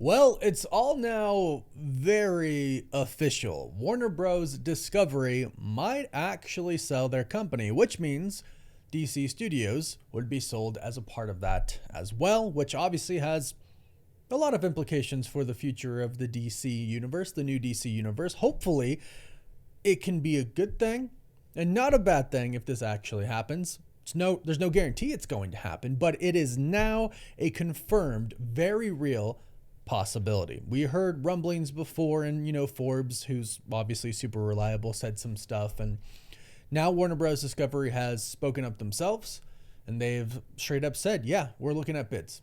Well, it's all now very official. Warner Bros. Discovery might actually sell their company, which means DC Studios would be sold as a part of that as well, which obviously has a lot of implications for the future of the DC universe, the new DC universe. Hopefully, it can be a good thing and not a bad thing if this actually happens. There's no guarantee it's going to happen, but it is now a confirmed, very real possibility. We heard rumblings before, and Forbes, who's obviously super reliable, said some stuff, and now Warner Bros. Discovery has spoken up themselves, and they've straight up said, yeah, we're looking at bids.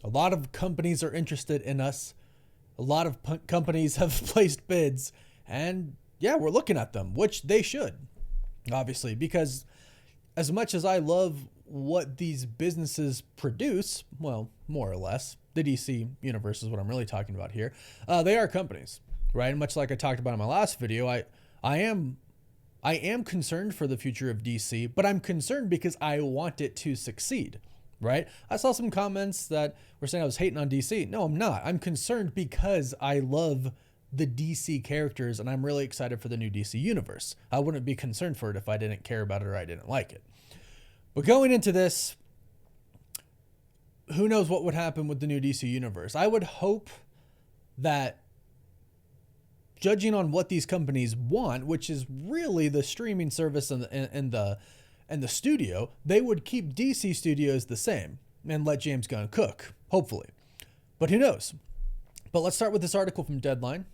A lot of companies are interested in us. A lot of companies have placed bids, and yeah, we're looking at them, which they should, obviously, because as much as I love what these businesses produce, well, more or less, the DC universe is what I'm really talking about here. They are companies, right? And much like I talked about in my last video, I am concerned for the future of DC, but I'm concerned because I want it to succeed, right? I saw some comments that were saying I was hating on DC. No, I'm not. I'm concerned because I love the DC characters and I'm really excited for the new DC universe. I wouldn't be concerned for it if I didn't care about it or I didn't like it. But going into this, who knows what would happen with the new DC universe? I would hope that, judging on what these companies want, which is really the streaming service and the studio, they would keep DC Studios the same and let James Gunn cook, hopefully. But who knows? But let's start with this article from Deadline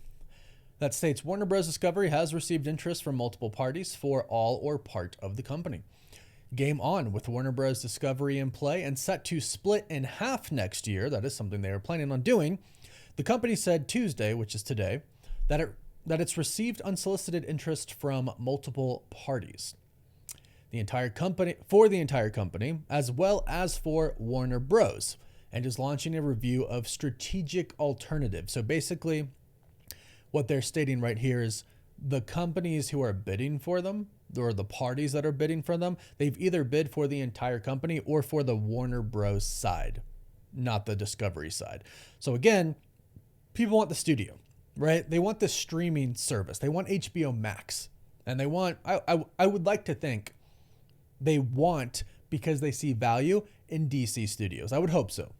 that states Warner Bros. Discovery has received interest from multiple parties for all or part of the company. Game on with Warner Bros. Discovery in play and set to split in half next year. That is something they are planning on doing. The company said Tuesday, which is today, that it's received unsolicited interest from multiple parties. The entire company, as well as for Warner Bros., and is launching a review of strategic alternatives. So basically, what they're stating right here is the companies who are bidding for them, or the parties that are bidding for them, they've either bid for the entire company or for the Warner Bros. Side, not the Discovery side. So again, people want the studio, right? They want the streaming service. They want HBO Max. And they want, I would like to think they want, because they see value in DC Studios. I would hope so.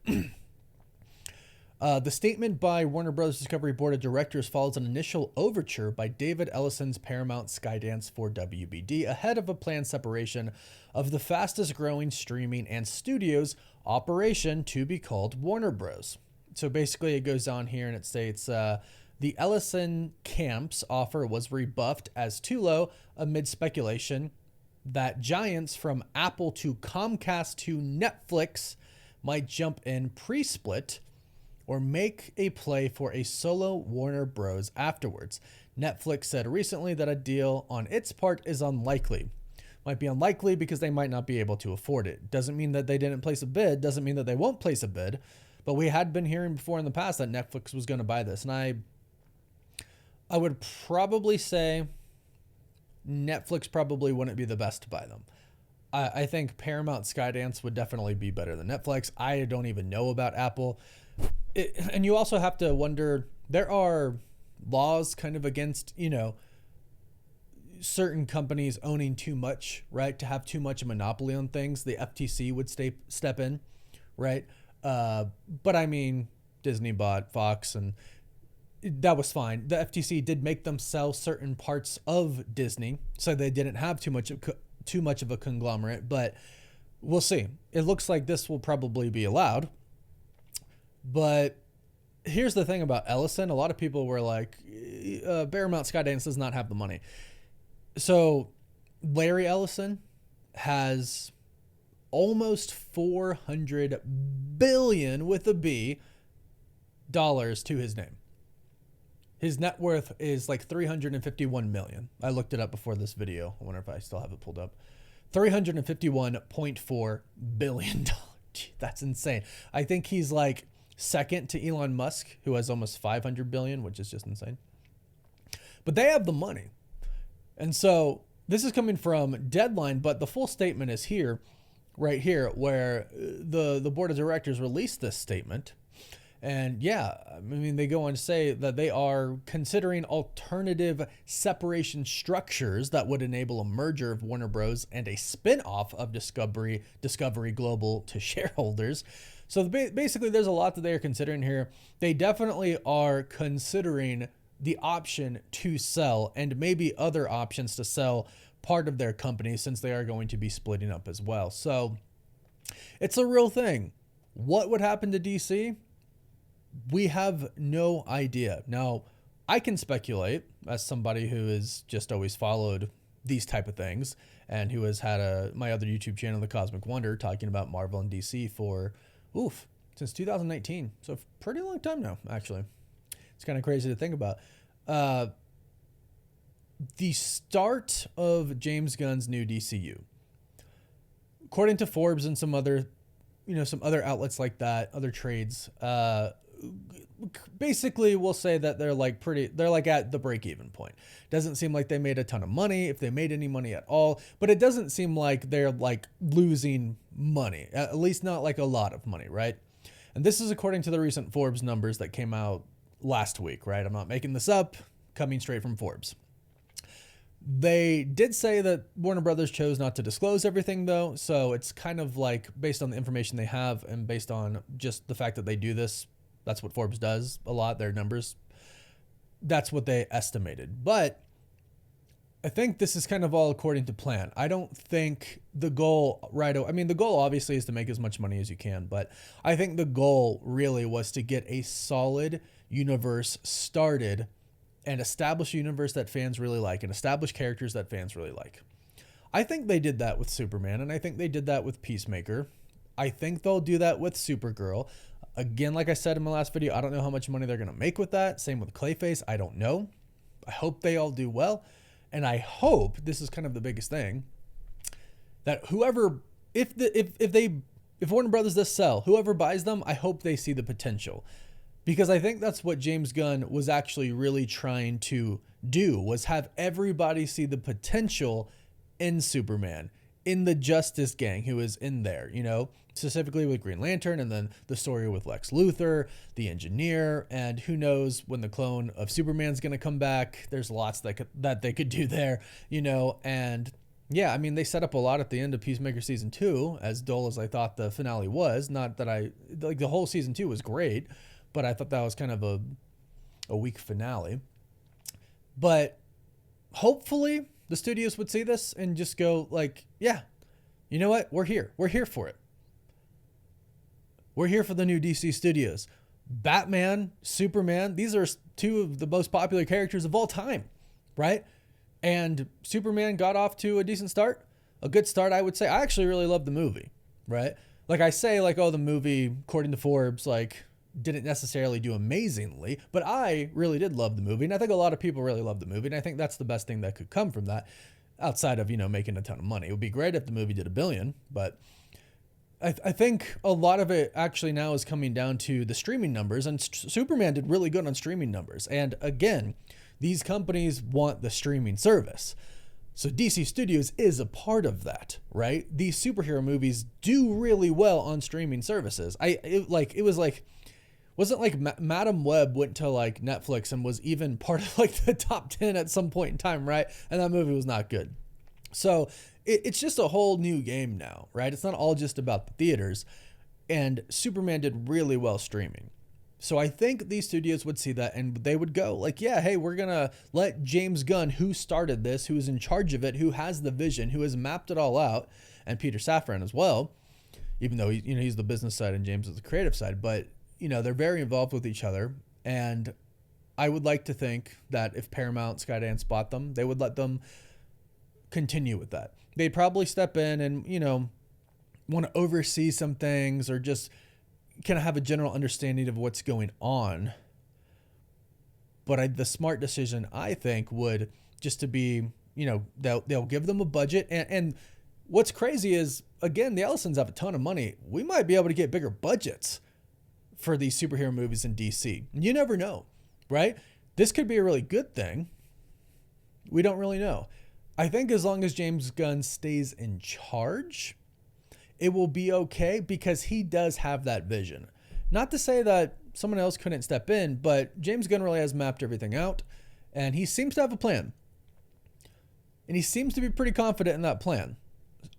The statement by Warner Bros. Discovery Board of Directors follows an initial overture by David Ellison's Paramount Skydance for WBD ahead of a planned separation of the fastest growing streaming and studios operation to be called Warner Bros. So basically it goes on here and it states, the Ellison camp's offer was rebuffed as too low amid speculation that giants from Apple to Comcast to Netflix might jump in pre-split or make a play for a solo Warner Bros. Afterwards. Netflix said recently that a deal on its part is unlikely. Might be unlikely because they might not be able to afford it. Doesn't mean that they didn't place a bid. Doesn't mean that they won't place a bid. But we had been hearing before in the past that Netflix was going to buy this. And I would probably say Netflix probably wouldn't be the best to buy them. I think Paramount Skydance would definitely be better than Netflix. I don't even know about Apple. And you also have to wonder, there are laws kind of against, certain companies owning too much, right? To have too much a monopoly on things. The FTC would step in, right? But I mean, Disney bought Fox and that was fine. The FTC did make them sell certain parts of Disney, so they didn't have too much of a conglomerate, but we'll see. It looks like this will probably be allowed. But here's the thing about Ellison. A lot of people were like, Paramount Skydance does not have the money. So Larry Ellison has almost 400 billion with a B dollars to his name. His net worth is like 351 million. I looked it up before this video. I wonder if I still have it pulled up. $351.4 billion. That's insane. I think he's like second to Elon Musk, who has almost 500 billion, which is just insane. But they have the money. And so this is coming from Deadline, but the full statement is here, right here, where the board of directors released this statement. And yeah, I mean, they go on to say that they are considering alternative separation structures that would enable a merger of Warner Bros. And a spin-off of Discovery Global to shareholders. So basically, there's a lot that they are considering here. They definitely are considering the option to sell and maybe other options to sell part of their company, since they are going to be splitting up as well. So it's a real thing. What would happen to DC? We have no idea. Now, I can speculate as somebody who has just always followed these type of things and who has had my other YouTube channel, The Cosmic Wonder, talking about Marvel and DC for, since 2019. So a pretty long time now, actually. It's kind of crazy to think about. The start of James Gunn's new DCU, according to Forbes and some other outlets like that, other trades, basically we'll say that they're like at the break-even point. Doesn't seem like they made a ton of money, if they made any money at all, but it doesn't seem like they're like losing money, at least not like a lot of money, right? And this is according to the recent Forbes numbers that came out last week, right? I'm not making this up, coming straight from Forbes. They did say that Warner Brothers chose not to disclose everything, though, so it's kind of like based on the information they have and based on just the fact that they do this. That's what Forbes does a lot, their numbers. That's what they estimated. But I think this is kind of all according to plan. I don't think the goal the goal obviously is to make as much money as you can, but I think the goal really was to get a solid universe started and establish a universe that fans really like and establish characters that fans really like. I think they did that with Superman, and I think they did that with Peacemaker. I think they'll do that with Supergirl. Again, like I said in my last video, I don't know how much money they're going to make with that. Same with Clayface. I don't know. I hope they all do well. And I hope, this is kind of the biggest thing, that whoever, if Warner Brothers does sell, whoever buys them, I hope they see the potential. Because I think that's what James Gunn was actually really trying to do, was have everybody see the potential in Superman, in the Justice Gang who is in there, specifically with Green Lantern, and then the story with Lex Luthor, the Engineer, and who knows when the clone of Superman's going to come back. There's lots that they could do there, and yeah, I mean, they set up a lot at the end of Peacemaker season 2, as dull as I thought the finale was. Not that the whole season 2 was great, but I thought that was kind of a weak finale. But hopefully the studios would see this and just go like, yeah, you know what? We're here. We're here for it. We're here for the new DC studios. Batman, Superman, these are two of the most popular characters of all time, right? And Superman got off to a decent start, a good start, I would say. I actually really loved the movie, right? Like I say, the movie, according to Forbes, didn't necessarily do amazingly, but I really did love the movie. And I think a lot of people really love the movie. And I think that's the best thing that could come from that, outside of, making a ton of money. It would be great if the movie did $1 billion, but I think a lot of it actually now is coming down to the streaming numbers, and Superman did really good on streaming numbers. And again, these companies want the streaming service. So DC Studios is a part of that, right? These superhero movies do really well on streaming services. Wasn't like Madam Web went to Netflix and was even part of the top 10 at some point in time, right? And that movie was not good. So it's just a whole new game now, right? It's not all just about the theaters. And Superman did really well streaming. So I think these studios would see that and they would go yeah, hey, we're going to let James Gunn, who started this, who is in charge of it, who has the vision, who has mapped it all out, and Peter Safran as well, even though he's the business side and James is the creative side, but they're very involved with each other. And I would like to think that if Paramount Skydance bought them, they would let them continue with that. They'd probably step in and, want to oversee some things or just kind of have a general understanding of what's going on. But the smart decision, I think, would just to be, they'll give them a budget. And what's crazy is, again, the Ellisons have a ton of money. We might be able to get bigger budgets for these superhero movies in DC. You never know, right? This could be a really good thing. We don't really know. I think as long as James Gunn stays in charge, it will be okay because he does have that vision. Not to say that someone else couldn't step in, but James Gunn really has mapped everything out, and he seems to have a plan. And he seems to be pretty confident in that plan.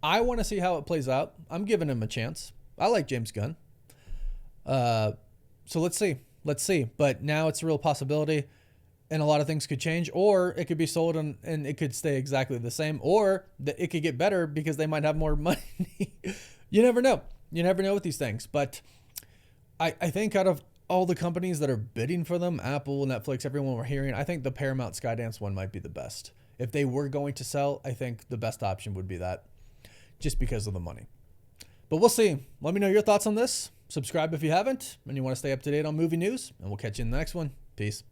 I want to see how it plays out. I'm giving him a chance. I like James Gunn. So let's see. Let's see. But now it's a real possibility, and a lot of things could change, or it could be sold and it could stay exactly the same, or it could get better because they might have more money. You never know. You never know with these things. But I think out of all the companies that are bidding for them, Apple, Netflix, everyone we're hearing, I think the Paramount Skydance one might be the best. If they were going to sell, I think the best option would be that, just because of the money. But we'll see. Let me know your thoughts on this. Subscribe if you haven't, and you want to stay up to date on movie news, and we'll catch you in the next one. Peace.